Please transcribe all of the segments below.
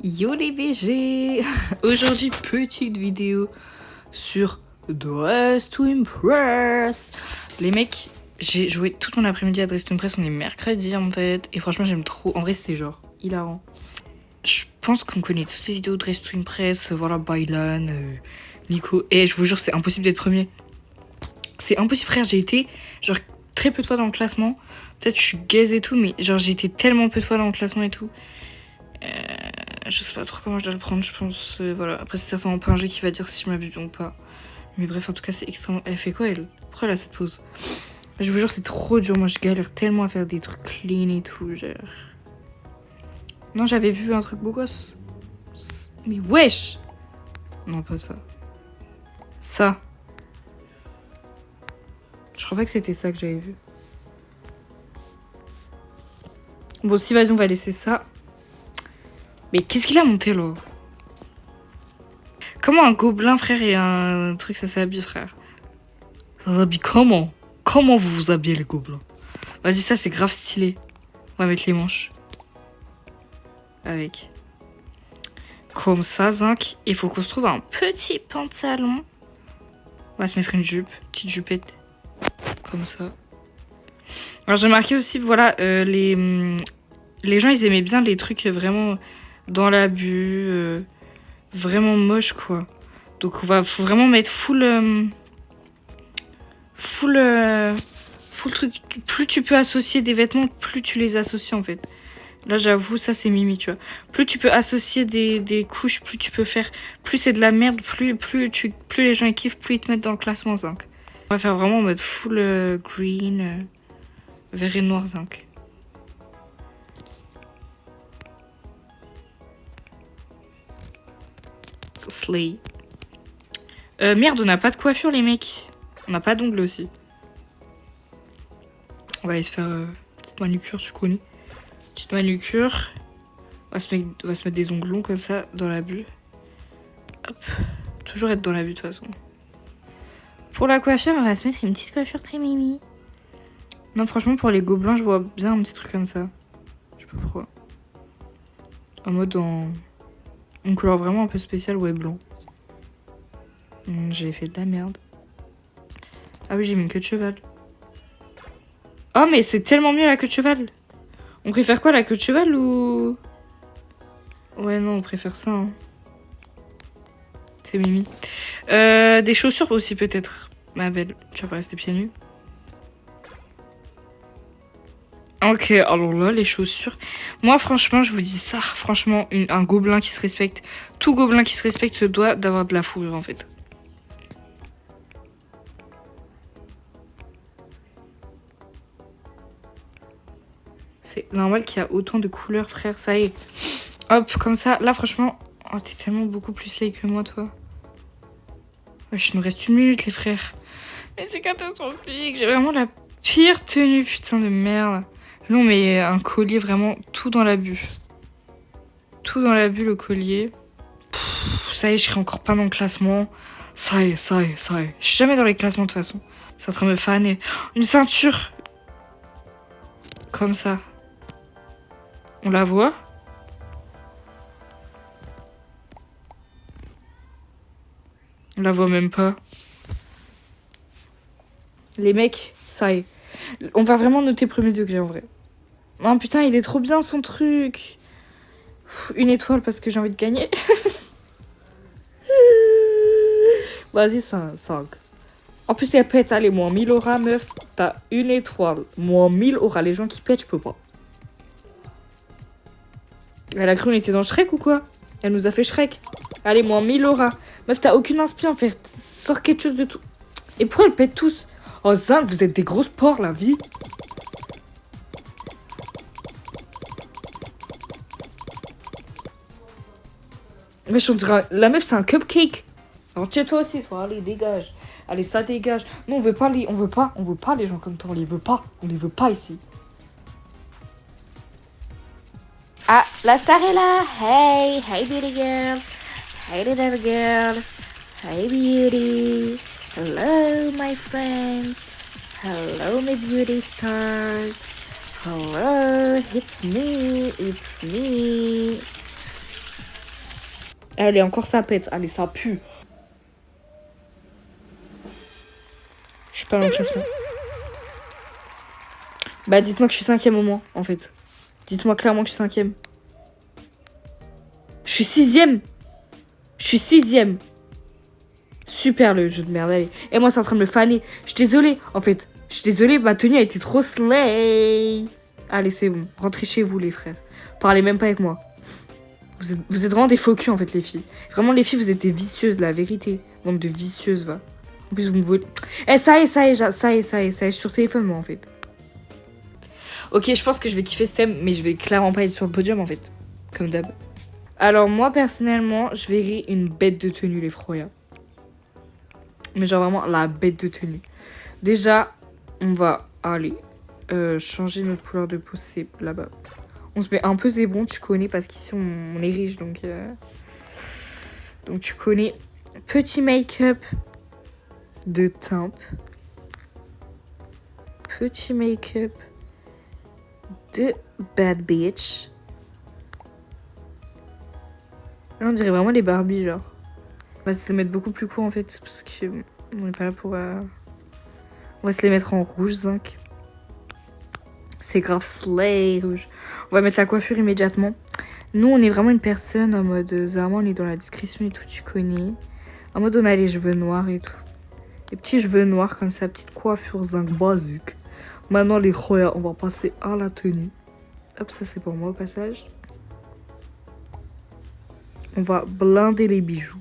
Yo les BG. Aujourd'hui, petite vidéo sur Dress to Impress. Les mecs, j'ai joué tout mon après-midi à Dress to Impress, on est mercredi en fait. Et franchement, j'aime trop. En vrai, c'était genre hilarant. Je pense qu'on connaît toutes les vidéos Dress to Impress, voilà, Bailan, Nico. Et je vous jure, c'est impossible d'être premier. C'est impossible, frère. J'ai été genre très peu de fois dans le classement. Peut-être je suis gaze et tout, mais genre j'ai été tellement peu de fois dans le classement et tout. Je sais pas trop comment je dois le prendre, je pense. Voilà. Après, c'est certainement pas un jeu qui va dire si je m'abuse ou pas. Mais bref, en tout cas, c'est extrêmement. Elle fait quoi, elle? Pourquoi elle a cette pause? Je vous jure, c'est trop dur. Moi, je galère tellement à faire des trucs clean et tout. Genre. Non, j'avais vu un truc beau gosse. Mais wesh! Non, pas ça. Ça. Je crois pas que c'était ça que j'avais vu. Bon, si, vas-y, on va laisser ça. Mais qu'est-ce qu'il a monté, là? Comment un gobelin, frère, et un truc, ça s'habille, frère? Ça s'habille comment? Comment vous vous habillez, les gobelins? Vas-y, ça, c'est grave stylé. On va mettre les manches. Avec. Comme ça, zinc. Il faut qu'on se trouve un petit pantalon. On va se mettre une jupe. Petite jupette. Comme ça. Alors, j'ai marqué aussi, voilà, les gens, ils aimaient bien les trucs vraiment dans l'abus. Vraiment moche, quoi. Donc, faut vraiment mettre full truc. Plus tu peux associer des vêtements, plus tu les associes, en fait. Là, j'avoue, ça, c'est Mimi, tu vois. Plus tu peux associer des couches, plus tu peux faire... Plus c'est de la merde, plus les gens ils kiffent, plus ils te mettent dans le classement zinc. On va faire vraiment en mode full green, vert et noir zinc. Slay. Merde, on n'a pas de coiffure, les mecs. On n'a pas d'ongles aussi. On va aller se faire petite manucure, tu connais. Petite manucure. On va se mettre des ongles longs comme ça dans la bulle. Hop. Toujours être dans la bulle de toute façon. Pour la coiffure, on va se mettre une petite coiffure très mimi. Non, franchement, pour les gobelins, je vois bien un petit truc comme ça. Je sais pas pourquoi. En mode une couleur vraiment un peu spéciale, ouais, blanc. J'ai fait de la merde. Ah oui, j'ai mis une queue de cheval. Oh, mais c'est tellement mieux la queue de cheval. On préfère quoi, la queue de cheval ou... Ouais, non, on préfère ça. Hein. C'est Mimi. Des chaussures aussi, peut-être. Ma belle, tu vas pas rester pieds nus. Ok, alors là, les chaussures. Moi, franchement, je vous dis ça. Franchement, un gobelin qui se respecte, tout gobelin qui se respecte se doit d'avoir de la fourrure, en fait. C'est normal qu'il y a autant de couleurs, frère. Ça y est. Hop, comme ça. Là, franchement... Oh, t'es tellement beaucoup plus laid que moi, toi. Wesh, il nous reste 1 minute, les frères. Mais c'est catastrophique. J'ai vraiment la pire tenue, putain de merde. Nous, on met un collier vraiment tout dans la bulle. Tout dans la bulle, le collier. Ça y est, je serai encore pas dans le classement. Ça y est, ça y est, ça y est. Je suis jamais dans les classements, de toute façon. C'est en train de me faner. Une ceinture. Comme ça. On la voit? On la voit même pas. Les mecs, ça y est. On va vraiment noter premier degré en vrai. Oh putain, il est trop bien son truc. 1 étoile parce que j'ai envie de gagner. Vas-y, 5. En plus, elle pète. Allez, moins 1000 aura, meuf. T'as 1 étoile. Moins 1000 aura. Les gens qui pètent, je peux pas. Elle a cru qu'on était dans Shrek ou quoi? Elle nous a fait Shrek. Allez, moins 1000 aura. Meuf, t'as aucune inspi en fait. Sors quelque chose de tout. Et pourquoi elles pètent tous? Oh, zinc, vous êtes des grosses porcs, la vie. Mais je dirais, la meuf, c'est un cupcake. Alors, tiens, toi aussi, faut aller, dégage. Allez, ça dégage. Nous, on veut pas les gens comme toi, on les veut pas ici. Ah, la star est là. Hey, hey, beauty girl. Hey, little girl. Hey, beauty. Hello, my friends. Hello, my beauty stars. Hello, it's me. Allez, encore ça pète. Allez, ça pue. Je suis pas dans le classement. Bah, dites-moi que je suis 5ème au moins, en fait. Dites-moi clairement que je suis 5ème. Je suis 6ème. Je suis 6ème. Super le jeu de merde, allez. Et moi, c'est en train de me faner. Je suis désolée, en fait. Je suis désolée, ma tenue a été trop slay. Allez, c'est bon. Rentrez chez vous, les frères. Parlez même pas avec moi. Vous êtes vraiment des faux culs, en fait, les filles. Vraiment, les filles, vous êtes des vicieuses, la vérité. Bande de vicieuses, va. En plus, vous me volez. Eh, ça y est, je suis sur téléphone, moi, en fait. Ok, je pense que je vais kiffer ce thème, mais je vais clairement pas être sur le podium, en fait. Comme d'hab. Alors, moi, personnellement, je verrai une bête de tenue, les Froya. Mais genre, vraiment, la bête de tenue. Déjà, on va aller changer notre couleur de peau, c'est là-bas. On se met un peu zébron, tu connais, parce qu'ici, on est riche, donc tu connais. Petit make-up de teinte. Petit make-up de bad bitch. Là, on dirait vraiment les Barbie, genre. On va se les mettre beaucoup plus court, en fait, parce que on n'est pas là pour... On va se les mettre en rouge, zinc. C'est grave slay, rouge. On va mettre la coiffure immédiatement. Nous, on est vraiment une personne en mode... Vraiment, on est dans la discrétion et tout, tu connais. En mode, on a les cheveux noirs et tout. Les petits cheveux noirs, comme ça, petite coiffure zinc basique. Maintenant, les royas, on va passer à la tenue. Hop, ça, c'est pour moi, au passage. On va blinder les bijoux.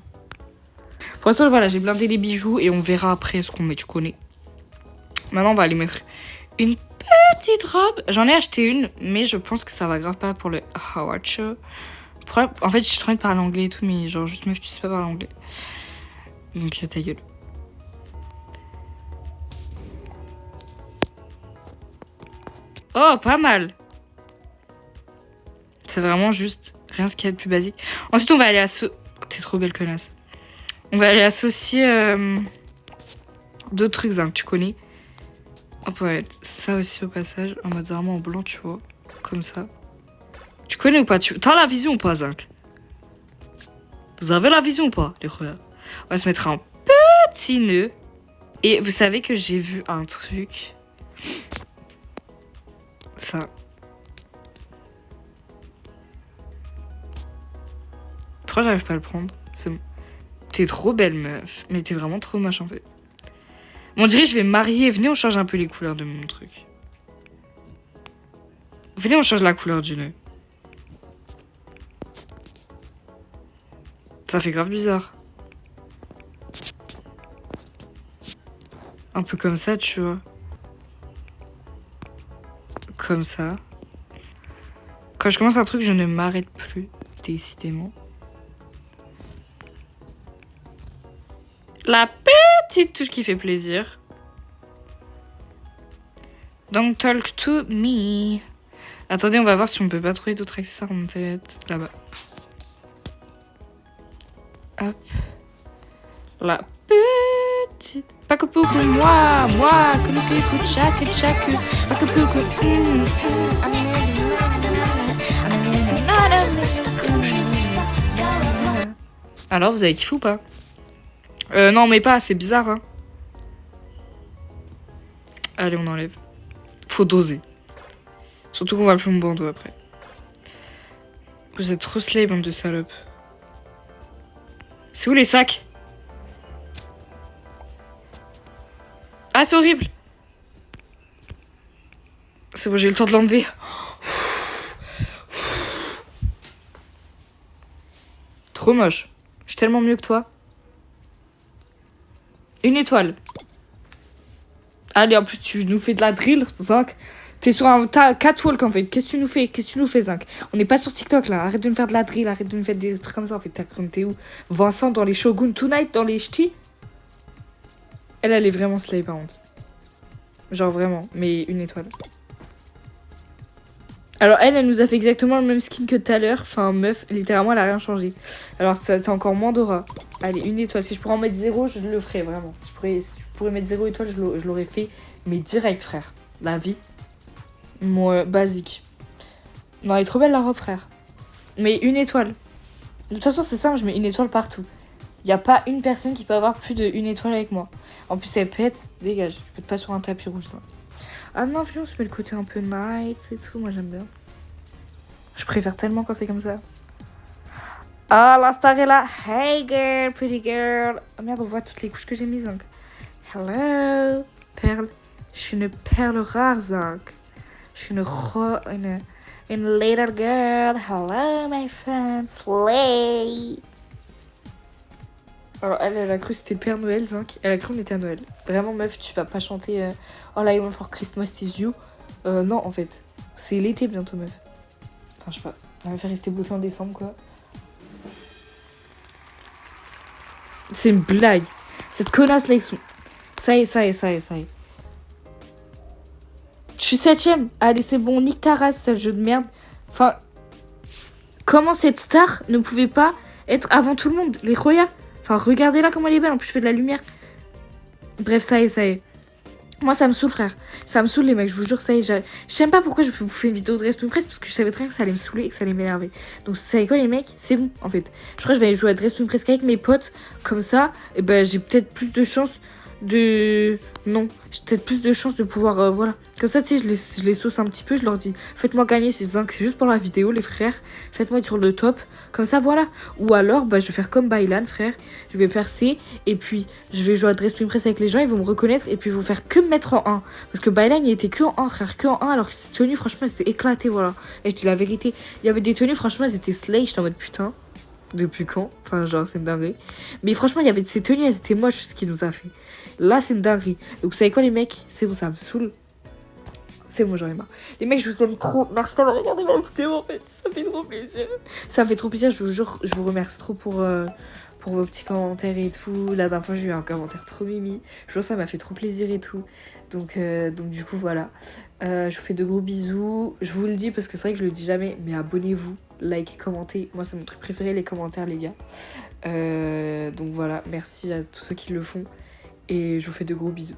Pour l'instant, voilà, j'ai blindé les bijoux et on verra après ce qu'on met, tu connais. Maintenant, on va aller mettre une petite robe. J'en ai acheté une, mais je pense que ça va grave pas pour le Howard Show. En fait, je suis trop envie de parler anglais et tout, mais genre, juste meuf, tu sais pas parler anglais. Donc, ta gueule. Oh, pas mal. C'est vraiment juste rien ce qu'il y a de plus basique. Ensuite, on va aller T'es trop belle, connasse. On va aller associer d'autres trucs, hein, que tu connais. Hop, on va mettre ça aussi au passage, en mode vraiment en blanc, tu vois. Comme ça. Tu connais ou pas? T'as la vision ou pas, Zinc? Vous avez la vision ou pas, les frères? On va se mettre un petit nœud. Et vous savez que j'ai vu un truc. Ça. Pourquoi j'arrive pas à le prendre? C'est bon. T'es trop belle, meuf. Mais t'es vraiment trop moche, en fait. Bon, on dirait que je vais me marier. Venez, on change un peu les couleurs de mon truc. Venez, on change la couleur du nœud. Ça fait grave bizarre. Un peu comme ça, tu vois. Comme ça. Quand je commence un truc, je ne m'arrête plus, décidément. La petite touche qui fait plaisir. Don't talk to me. Attendez, on va voir si on peut pas trouver d'autres accessoires, en fait. Là-bas. Hop. La petite. Pas que pour moi, que nous écoute chaque. Pas que pour Alors, vous avez kiffé ou pas? Non, mais pas, c'est bizarre, hein. Allez, on enlève. Faut doser. Surtout qu'on voit plus mon bandeau après. Vous êtes trop slay, bande de salopes. C'est où les sacs? Ah, c'est horrible. C'est bon, j'ai eu le temps de l'enlever. Trop moche. Je suis tellement mieux que toi. Une étoile. Allez, en plus, tu nous fais de la drill, Zinc. T'es sur un catwalk, en fait. Qu'est-ce que tu nous fais, Zinc? On n'est pas sur TikTok, là. Arrête de nous faire de la drill, arrête de nous faire des trucs comme ça, en fait. T'es où? Vincent dans les Shogun Tonight, dans les ch'tis? Elle est vraiment slay, par contre. Genre, vraiment. Mais une étoile. Alors, elle nous a fait exactement le même skin que tout à l'heure. Enfin, meuf, littéralement, elle a rien changé. Alors, t'as encore moins d'aura. Allez, une étoile. Si je pourrais en mettre 0, je le ferais, vraiment. Si je pourrais mettre 0 étoile, je l'aurais fait. Mais direct, frère. La vie. Moi, basique. Non, elle est trop belle, la robe, frère. Mais une étoile. De toute façon, c'est simple, je mets une étoile partout. Il n'y a pas une personne qui peut avoir plus d'une étoile avec moi. En plus, elle pète, dégage. Je pète pas sur un tapis rouge. Ça. Ah non, viens, on se met le côté un peu night et tout. Moi, j'aime bien. Je préfère tellement quand c'est comme ça. Ah, la star est là. Hey girl, pretty girl. Oh merde, on voit toutes les couches que j'ai mises. Donc. Hello, perle. Je suis une perle rare, Zank. Je suis une little girl. Hello, my friend. Slay. Alors, elle a cru que c'était Père Noël, Zinc. Elle a cru qu'on était à Noël. Vraiment, meuf, tu vas pas chanter All I Want for Christmas is You. Non, en fait. C'est l'été bientôt, meuf. Enfin, je sais pas. Elle va faire rester bloquée en décembre, quoi. C'est une blague. Cette connasse là, ça y est. Je suis 7ème. Allez, c'est bon, nique ta race, sale jeu de merde. Enfin, comment cette star ne pouvait pas être avant tout le monde? Les Roya. Enfin, regardez-la comment elle est belle. En plus, je fais de la lumière. Bref, ça y est. Moi, ça me saoule, frère. Ça me saoule, les mecs. Je vous jure, ça y est. Je sais même pas pourquoi je vous fais une vidéo de Dress to Impress parce que je savais très bien que ça allait me saouler et que ça allait m'énerver. Donc, vous savez quoi, les mecs? C'est bon, en fait. Je crois que je vais aller jouer à Dress to Impress qu'avec mes potes. Comme ça, et ben, j'ai peut-être plus de chance de... Non, j'ai peut-être plus de chance de pouvoir... voilà. Comme ça, tu sais, je les sauce un petit peu. Je leur dis, faites-moi gagner. C'est juste pour la vidéo, les frères. Faites-moi être sur le top. Comme ça, voilà. Ou alors, bah, je vais faire comme Bailan, frère. Je vais percer. Et puis, je vais jouer à Dress to Impress avec les gens. Ils vont me reconnaître. Et puis, ils vont faire que me mettre en 1. Parce que Bailan, il était que en 1, frère. Que en 1. Alors que ses tenues, franchement, c'était éclaté, voilà. Et je dis la vérité. Il y avait des tenues, franchement, elles étaient slay. J'étais en mode putain. Depuis quand? Enfin, genre, c'est une dinguerie. Mais franchement, il y avait ces tenues, elles étaient moches, ce qu'il nous a fait. Là, c'est une dinguerie. Donc, vous savez quoi, les mecs? C'est bon, ça me saoule. C'est bon, j'en ai marre. Les mecs, je vous aime trop. Merci d'avoir regardé ma vidéo, en fait. Ça fait trop plaisir. Ça me fait trop plaisir, je vous jure. Je vous remercie trop pour vos petits commentaires et tout. La dernière fois, j'ai eu un commentaire trop mimi. Je vous jure, ça m'a fait trop plaisir et tout. Donc du coup, voilà. Je vous fais de gros bisous. Je vous le dis parce que c'est vrai que je le dis jamais. Mais abonnez-vous, likez, commentez. Moi, c'est mon truc préféré, les commentaires, les gars. Donc voilà, merci à tous ceux qui le font. Et je vous fais de gros bisous.